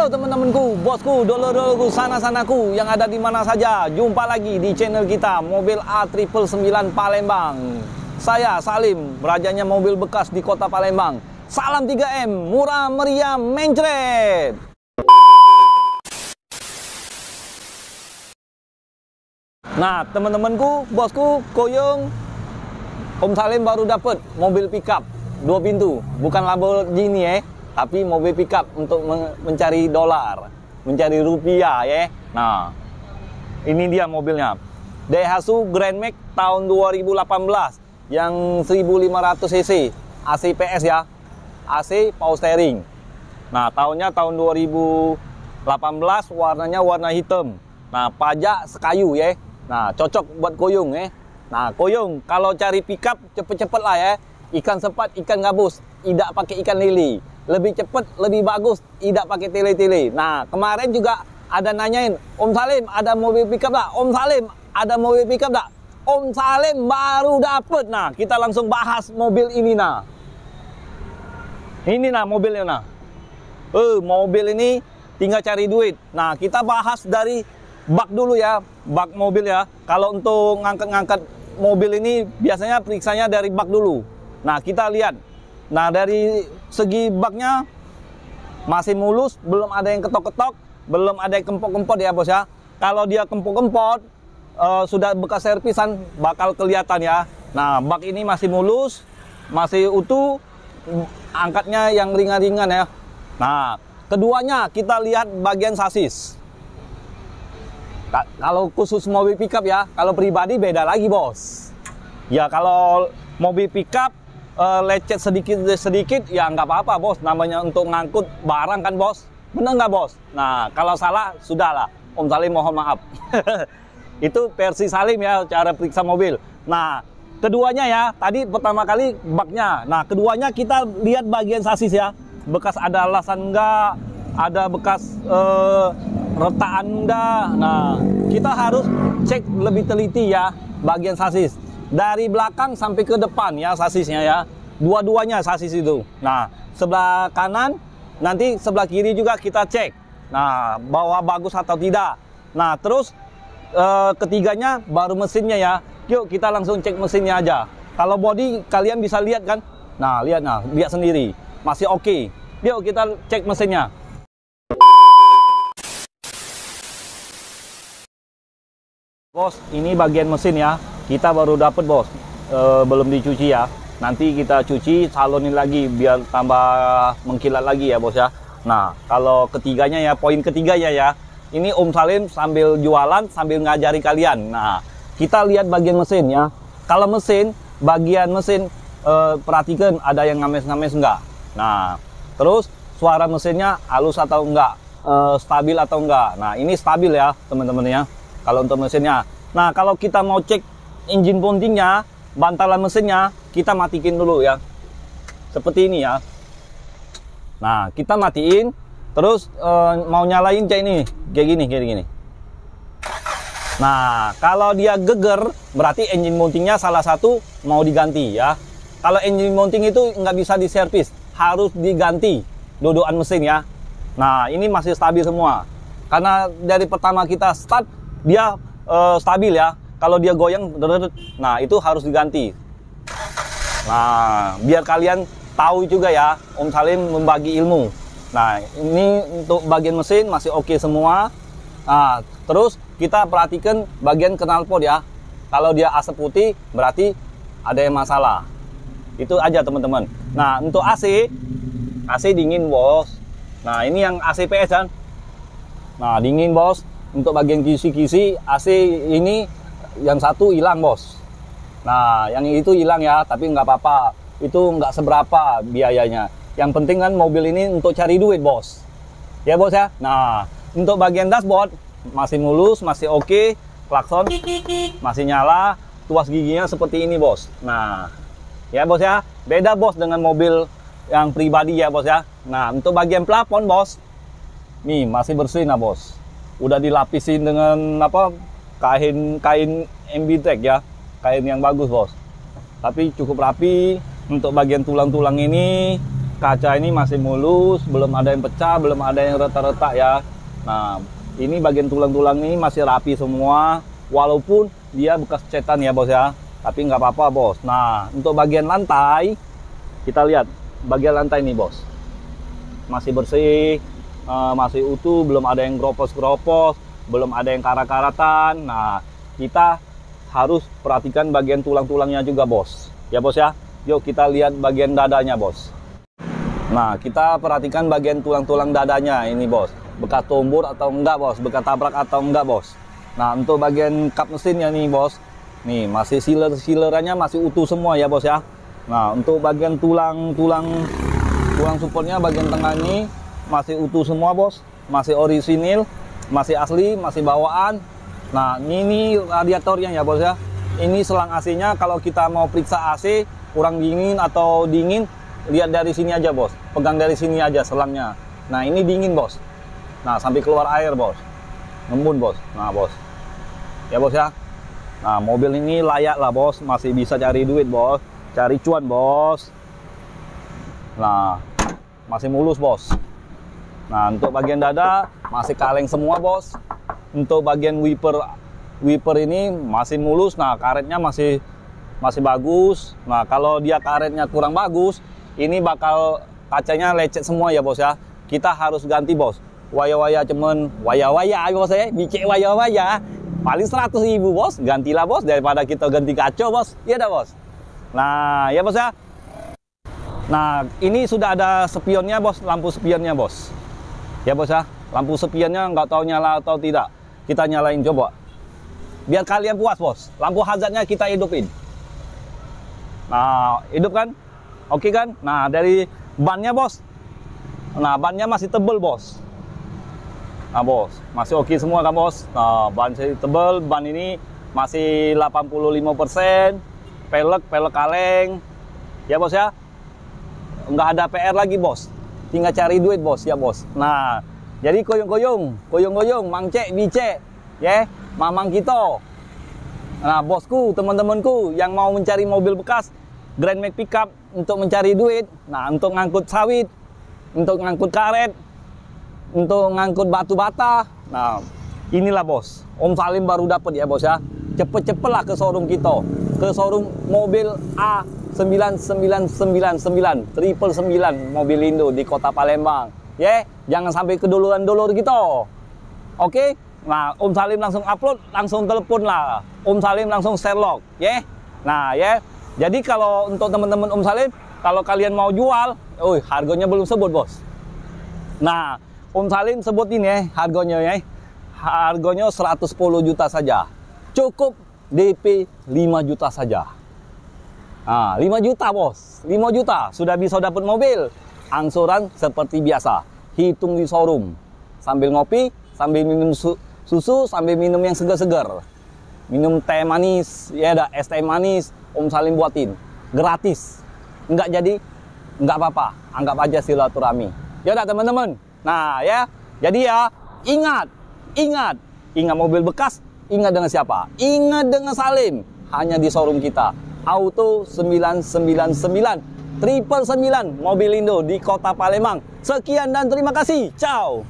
Halo teman-temanku, bosku, dulur-dulurku, sana-sanaku yang ada di mana saja. Jumpa lagi di channel kita, Mobil A999 Palembang. Saya Salim, rajanya mobil bekas di kota Palembang. Salam 3M, murah meriah mencret. Nah, teman-temanku, bosku, koyong, Om Salim baru dapat mobil pickup 2 pintu, bukan Lamborghini tapi mobil pickup untuk mencari dolar, mencari rupiah ya. Nah, ini dia mobilnya. Daihatsu Grand Max tahun 2018 yang 1500 cc, AC PS ya. AC power steering. Nah, tahunnya tahun 2018, warnanya warna hitam. Nah, pajak sekayu ya. Nah, cocok buat koyong ya. Nah, koyong kalau cari pickup cepet-cepet lah ya. Ikan sepat, ikan gabus, tidak pakai ikan lili. Lebih cepat, lebih bagus, tidak pakai tele-tele. Nah, kemarin juga ada nanyain, Om Salim ada mobil pickup tak? Om Salim ada mobil pickup tak? Om Salim baru dapet. Nah, kita langsung bahas mobil ini nah. Ini nah mobilnya nah. Mobil ini tinggal cari duit. Nah, kita bahas dari bak dulu ya, bak mobil ya. Kalau untuk ngangkat-ngangkat mobil ini biasanya periksanya dari bak dulu. Nah, kita lihat. Nah, dari segi baknya masih mulus, belum ada yang ketok-ketok, belum ada yang kempot-kempot ya bos ya. Kalau dia kempot-kempot, sudah bekas servisan, bakal kelihatan ya. Nah, bak ini masih mulus, masih utuh, angkatnya yang ringan-ringan ya. Nah, keduanya kita lihat bagian sasis. Kalau khusus mobil pickup ya, kalau pribadi beda lagi bos. Ya kalau mobil pickup lecet sedikit ya nggak apa-apa bos, namanya untuk ngangkut barang kan bos, bener nggak bos? Nah, kalau salah sudahlah, Om Salim mohon maaf. Itu versi Salim ya, cara periksa mobil. Nah, keduanya ya, tadi pertama kali baknya. Nah, keduanya kita lihat bagian sasis ya, bekas ada alasan enggak, ada bekas retakan enggak. Nah, kita harus cek lebih teliti ya bagian sasis. Dari belakang sampai ke depan ya sasisnya ya. Dua-duanya sasis itu. Nah, sebelah kanan, nanti sebelah kiri juga kita cek. Nah, bahwa bagus atau tidak. Nah, terus ketiganya baru mesinnya ya. Yuk kita langsung cek mesinnya aja. Kalau body kalian bisa lihat kan? Nah, lihat sendiri. Masih oke. Yuk kita cek mesinnya. Bos, ini bagian mesin ya. Kita baru dapat bos, belum dicuci ya. Nanti kita cuci, salonin lagi biar tambah mengkilat lagi ya bos ya. Nah, kalau ketiganya ya, poin ketiganya ya. Ini Om Salim sambil jualan, sambil ngajari kalian. Nah, kita lihat bagian mesin ya. Kalau mesin, bagian mesin perhatikan ada yang ngames-ngames enggak. Nah, terus suara mesinnya halus atau enggak, stabil atau enggak. Nah, ini stabil ya teman-teman ya. Kalau untuk mesinnya. Nah, kalau kita mau cek engine bondingnya, bantalan mesinnya, kita matikan dulu ya. Seperti ini ya. Nah, kita matiin. Terus mau nyalain cek ini. Kayak gini. Nah, kalau dia geger, berarti engine mountingnya salah satu mau diganti ya. Kalau engine mounting itu nggak bisa diservis, harus diganti dodokan mesin ya. Nah, ini masih stabil semua. Karena dari pertama kita start, dia stabil ya. Kalau dia goyang, nah itu harus diganti. Nah, biar kalian tahu juga ya, Om Salim membagi ilmu. Nah, ini untuk bagian mesin masih oke semua. Nah, terus kita perhatikan bagian knalpot ya. Kalau dia asap putih, berarti ada yang masalah. Itu aja teman-teman. Nah, untuk AC dingin bos. Nah, ini yang AC PS kan. Nah, dingin bos. Untuk bagian kisi-kisi AC ini yang satu hilang bos. Nah, yang itu hilang ya, tapi nggak apa-apa. Itu nggak seberapa biayanya. Yang penting kan mobil ini untuk cari duit bos. Ya bos ya. Nah, untuk bagian dashboard masih mulus, masih oke. Klakson masih nyala. Tuas giginya seperti ini bos. Nah, ya bos ya. Beda bos dengan mobil yang pribadi ya bos ya. Nah, untuk bagian plafon bos, nih masih bersih nah bos. Udah dilapisin dengan apa? Kain MB-Tech ya, kain yang bagus bos. Tapi cukup rapi. Untuk bagian tulang-tulang ini kaca ini masih mulus, belum ada yang pecah, belum ada yang retak-retak ya. Nah, ini bagian tulang-tulang ini masih rapi semua, walaupun dia bekas cetan ya bos ya, tapi nggak apa-apa bos. Nah, untuk bagian lantai, kita lihat bagian lantai ini bos, masih bersih, masih utuh, belum ada yang gropos-gropos, belum ada yang karat-karatan. Nah, kita harus perhatikan bagian tulang-tulangnya juga bos, ya bos ya. Yuk kita lihat bagian dadanya bos. Nah, kita perhatikan bagian tulang-tulang dadanya ini bos, bekas tombol atau enggak bos, bekas tabrak atau enggak bos. Nah, untuk bagian kap mesinnya nih bos, nih masih sealer-sealerannya masih utuh semua ya bos ya. Nah, untuk bagian tulang supportnya bagian tengah ini masih utuh semua bos, masih orisinil, masih asli, masih bawaan. Nah, ini radiatornya ya bos ya. Ini selang AC-nya, kalau kita mau periksa AC kurang dingin atau dingin, lihat dari sini aja bos, pegang dari sini aja selangnya. Nah, ini dingin bos. Nah, sampai keluar air bos, ngembun bos. Nah bos, ya bos ya. Nah, mobil ini layak lah bos, masih bisa cari duit bos, cari cuan bos. Nah, masih mulus bos. Nah, untuk bagian dada masih kaleng semua bos. Untuk bagian wiper ini masih mulus. Nah, karetnya masih bagus. Nah, kalau dia karetnya kurang bagus, ini bakal kacanya lecet semua ya bos ya. Kita harus ganti bos. Waya-waya cuman waya-waya bos ya, bicek waya-waya paling 100.000 bos, gantilah bos daripada kita ganti kaca bos. Iya dah bos. Nah, ya bos ya. Nah, ini sudah ada spionnya bos, lampu spionnya bos. Ya bos ya, lampu spionnya nggak tahu nyala atau tidak. Kita nyalain coba. Biar kalian puas bos. Lampu hazardnya kita hidupin. Nah, hidup kan? Oke kan? Nah, dari bannya bos. Nah, bannya masih tebel bos. Nah bos, masih oke semua kan bos. Nah, ban masih tebel, ban ini masih 85%, pelek kaleng. Ya bos ya. Nggak ada PR lagi bos. Tinggal cari duit bos ya bos. Nah, jadi koyong-koyong, mangcek, bicek, ya, mamang kita. Nah, bosku, teman-temanku yang mau mencari mobil bekas Grand Max pickup untuk mencari duit, nah untuk ngangkut sawit, untuk ngangkut karet, untuk ngangkut batu bata. Nah, inilah bos, Om Salim baru dapat ya bos ya. Cepet-cepet lah ke showroom kita, ke showroom mobil A9999 999 mobil Indo di Kota Palembang. Ya, jangan sampai keduluan-dulur kita. Oke? Nah, Om Salim langsung upload, langsung telepon lah. Om Salim langsung share log, ya. Nah, ya. Jadi kalau untuk teman-teman Om Salim, kalau kalian mau jual, harganya belum sebut bos. Nah, Om Salim sebutin ya harganya ya. Harganya 110 juta saja. Cukup DP 5 juta saja. Nah, 5 juta bos. 5 juta sudah bisa dapat mobil. Angsuran seperti biasa. Hitung di showroom. Sambil ngopi, sambil minum susu, sambil minum yang segar-segar. Minum teh manis, ya ada es teh manis. Om Salim buatin. Gratis. Enggak jadi, enggak apa-apa. Anggap aja silaturahmi. Ya udah teman-teman. Nah ya, jadi ya ingat mobil bekas, ingat dengan siapa? Ingat dengan Salim. Hanya di showroom kita. Auto 999 999 mobil Indo di Kota Palembang. Sekian dan terima kasih. Ciao.